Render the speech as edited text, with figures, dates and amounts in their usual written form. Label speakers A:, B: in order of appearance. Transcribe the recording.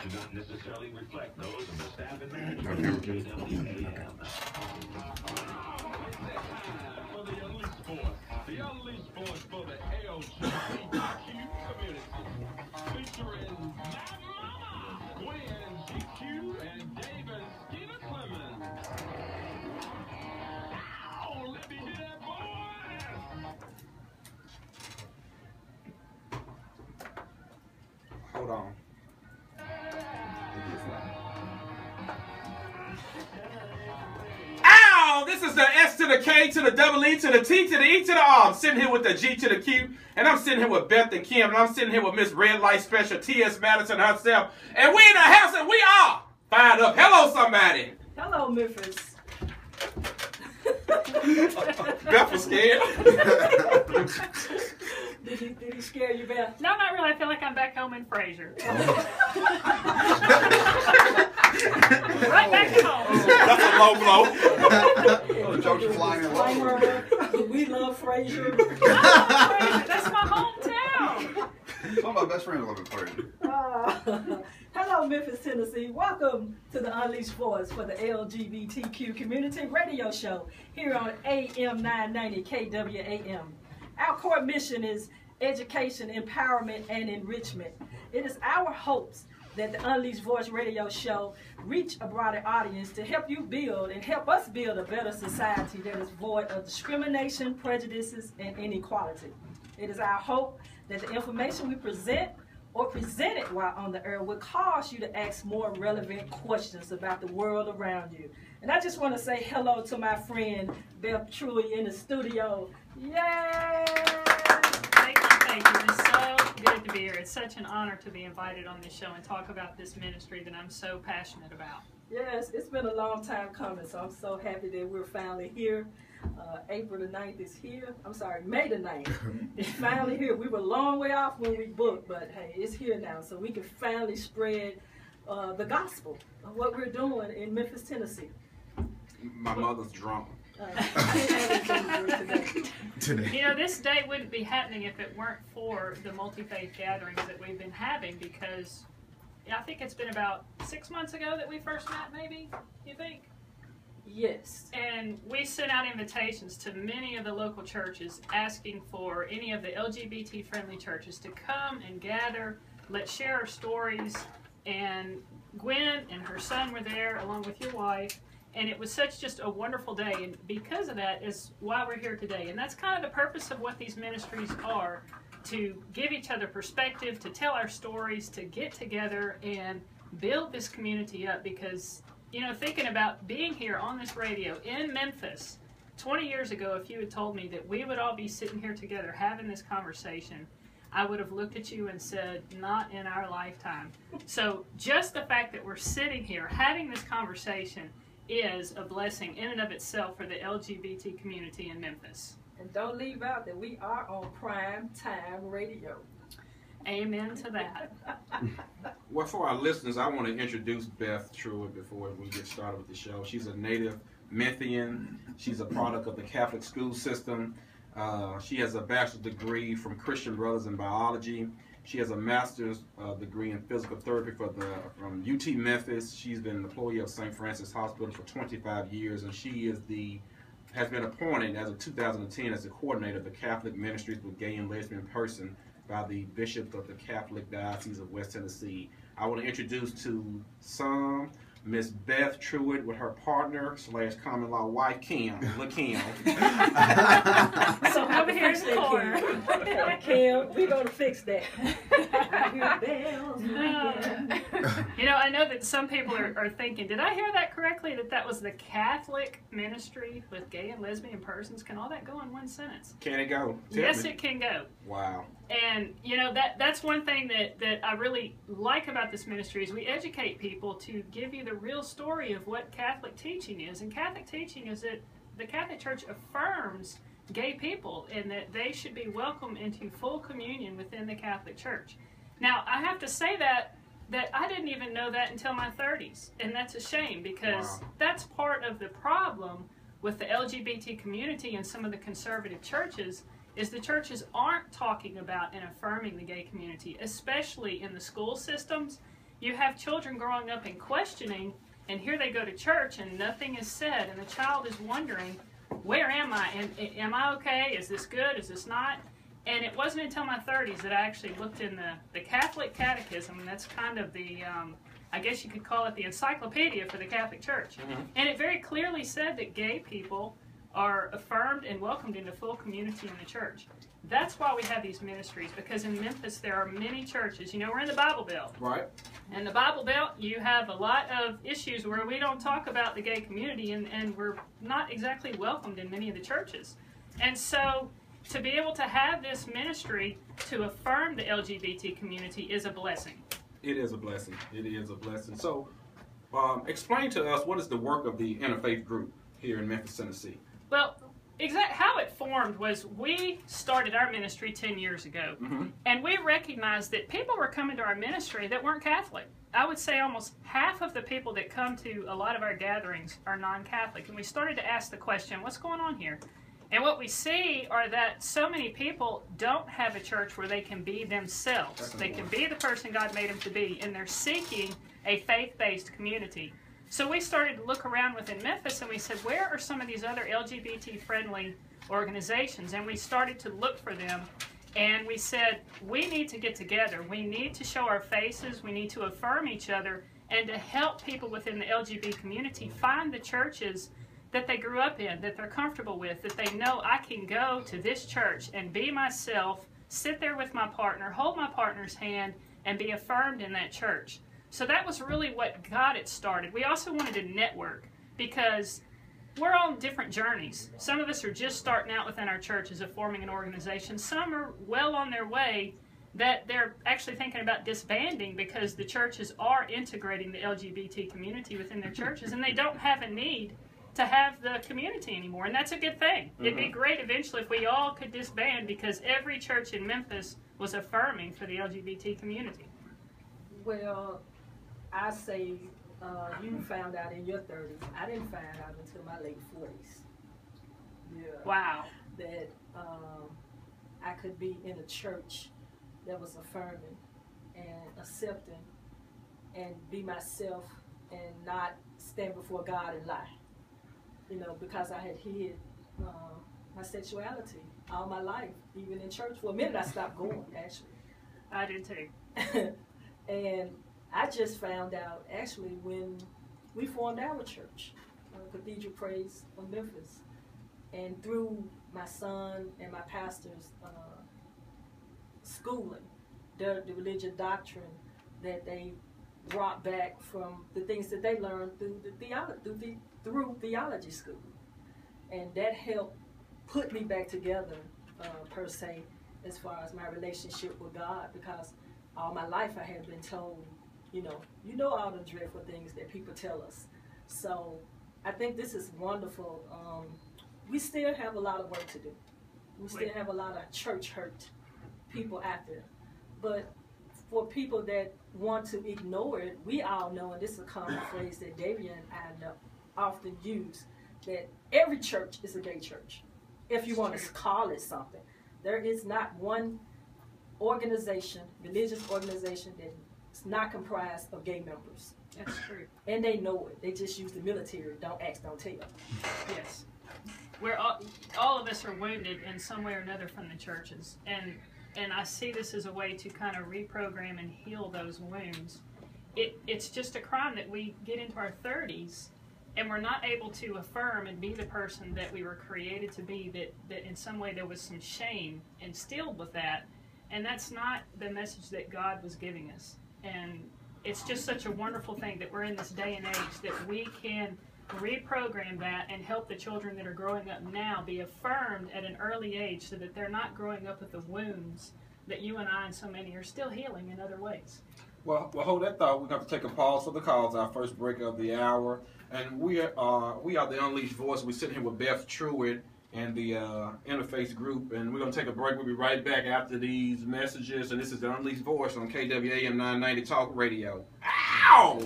A: do not necessarily reflect those of the staff and management of KWAM. For the Unleashed Force for the LGBTQ community, featuring Matt Mama, Gwen GQ, and David Steven Clemens. Ow, let me hear that voice!
B: Hold on. Ow! This is the S to the K to the double E to the T to the E to the R. I'm sitting here with the G to the Q, and I'm sitting here with Beth and Kim, and I'm sitting here with Miss Red Light Special T.S. Madison herself, and we in the house, and we are fired up. Hello, somebody.
C: Hello, Memphis.
B: Beth was scared.
C: Did he scare you, Beth?
D: No, not really. I feel like I'm back home in Fraser. Right back at home.
B: That's a low blow.
E: Oh, jokes are flying in.
C: We love Fraser.
D: That's my hometown.
E: Some of my best friends live in Fraser.
C: Hello, Memphis, Tennessee. Welcome to the Unleashed Voice for the LGBTQ community radio show here on AM 990 KWAM. Our core mission is education, empowerment, and enrichment. It is our hopes that the Unleashed Voice radio show reach a broader audience to help you build and help us build a better society that is void of discrimination, prejudices, and inequality. It is our hope that the information we present or presented while on the air will cause you to ask more relevant questions about the world around you. And I just want to say hello to my friend Beth Trouy in the studio. Yay!
D: Thank you. It's so good to be here. It's such an honor to be invited on this show and talk about this ministry that I'm so passionate about.
C: Yes, it's been a long time coming, so I'm so happy that we're finally here. April the 9th is here. I'm sorry, May the 9th is finally here. We were a long way off when we booked, but hey, it's here now, so we can finally spread the gospel of what we're doing in Memphis, Tennessee.
B: My mother's drunk.
D: You know, this day wouldn't be happening if it weren't for the multi-faith gatherings that we've been having, because I think it's been about 6 months ago that we first met, maybe, you think?
C: Yes.
D: And we sent out invitations to many of the local churches asking for any of the LGBT-friendly churches to come and gather, let's share our stories, and Gwen and her son were there along with your wife. And it was such just a wonderful day, and because of that is why we're here today. And that's kind of the purpose of what these ministries are, to give each other perspective, to tell our stories, to get together and build this community up. Because, you know, thinking about being here on this radio in Memphis 20 years ago, if you had told me that we would all be sitting here together having this conversation, I would have looked at you and said, not in our lifetime. So just the fact that we're sitting here having this conversation is a blessing in and of itself for the LGBT community in Memphis.
C: And don't leave out that we are on prime time radio.
D: Amen to that.
B: Well, for our listeners, I want to introduce Beth Trouy before we get started with the show. She's a native Memphian. She's a product of the Catholic school system. She has a bachelor's degree from Christian Brothers in biology. She has a master's degree in physical therapy from UT Memphis. She's been an employee of St. Francis Hospital for 25 years, and she has been appointed as of 2010 as the coordinator of the Catholic Ministries with Gay and Lesbian Person by the Bishop of the Catholic Diocese of West Tennessee. I want to introduce to some Miss Beth Trouy with her partner / common law wife Kim. Look, Kim.
D: So over here in the corner.
C: Kim, we're going to fix that. I hear bells.
D: You know, I know that some people are thinking, did I hear that correctly, that was the Catholic ministry with gay and lesbian persons? Can all that go in one sentence?
B: Can it go?
D: Yes, it can go.
B: Wow.
D: And, you know, that's one thing that I really like about this ministry is we educate people to give you the real story of what Catholic teaching is. And Catholic teaching is that the Catholic Church affirms gay people and that they should be welcome into full communion within the Catholic Church. Now, I have to say that I didn't even know that until my 30s. And that's a shame, because that's part of the problem with the LGBT community and some of the conservative churches, is the churches aren't talking about and affirming the gay community, especially in the school systems you have children growing up and questioning, and here they go to church and nothing is said, and the child is wondering, where am I? And am I okay? Is this good? Is this not? And it wasn't until my 30s that I actually looked in the Catholic Catechism, and that's kind of the, I guess you could call it the encyclopedia for the Catholic Church.
B: Mm-hmm.
D: And it very clearly said that gay people are affirmed and welcomed into full community in the church. That's why we have these ministries, because in Memphis there are many churches. You know, we're in the Bible Belt.
B: Right.
D: In the Bible Belt, you have a lot of issues where we don't talk about the gay community, and we're not exactly welcomed in many of the churches. And so to be able to have this ministry to affirm the LGBT community is a blessing.
B: It is a blessing. It is a blessing. So explain to us, what is the work of the interfaith group here in Memphis, Tennessee?
D: Well, how it formed was we started our ministry 10 years ago, and we recognized that people were coming to our ministry that weren't Catholic. I would say almost half of the people that come to a lot of our gatherings are non-Catholic, and we started to ask the question, what's going on here? And what we see are that so many people don't have a church where they can be themselves. They can be the person God made them to be, and they're seeking a faith-based community. So we started to look around within Memphis, and we said, where are some of these other LGBT-friendly organizations? And we started to look for them, and we said, we need to get together. We need to show our faces. We need to affirm each other, and to help people within the LGBT community find the churches that they grew up in, that they're comfortable with, that they know I can go to this church and be myself, sit there with my partner, hold my partner's hand, and be affirmed in that church. So that was really what got it started. We also wanted to network, because we're on different journeys. Some of us are just starting out within our churches of forming an organization. Some are well on their way, that they're actually thinking about disbanding because the churches are integrating the LGBT community within their churches, and they don't have a need to have the community anymore, and that's a good thing. It'd be great eventually if we all could disband, because every church in Memphis was affirming for the LGBT community.
C: Well, I say you found out in your 30s. I didn't find out until my late 40s. Yeah.
D: Wow.
C: That I could be in a church that was affirming and accepting and be myself and not stand before God and lie. You know, because I had hid my sexuality all my life, even in church. For a minute, I stopped going, actually.
D: I did too.
C: And I just found out, actually, when we formed our church, Cathedral Praise of Memphis. And through my son and my pastor's schooling, the religious doctrine that they brought back from the things that they learned through through theology school, and that helped put me back together per se, as far as my relationship with God, because all my life I had been told, you know all the dreadful things that people tell us. So I think this is wonderful. We still have a lot of work to do. We still have a lot of church hurt people out there, but for people that want to ignore it, we all know, and this is a common phrase that David and I know, often use, that every church is a gay church. If you want to call it something, there is not one organization, religious organization, that's not comprised of gay members.
D: That's true.
C: And they know it. They just use the military. Don't ask, don't tell.
D: Yes. We're all of us are wounded in some way or another from the churches. And I see this as a way to kind of reprogram and heal those wounds. It's just a crime that we get into our 30s and we're not able to affirm and be the person that we were created to be, that in some way there was some shame instilled with that. And that's not the message that God was giving us. And it's just such a wonderful thing that we're in this day and age that we can reprogram that and help the children that are growing up now be affirmed at an early age, so that they're not growing up with the wounds that you and I and so many are still healing in other ways.
B: Well, hold that thought. We're going to take a pause for the calls, our first break of the hour. And we are the Unleashed Voice. We're sitting here with Beth, Trouy, and the Interface Group. And we're going to take a break. We'll be right back after these messages. And this is the Unleashed Voice on KWAM 990 Talk Radio. Ow!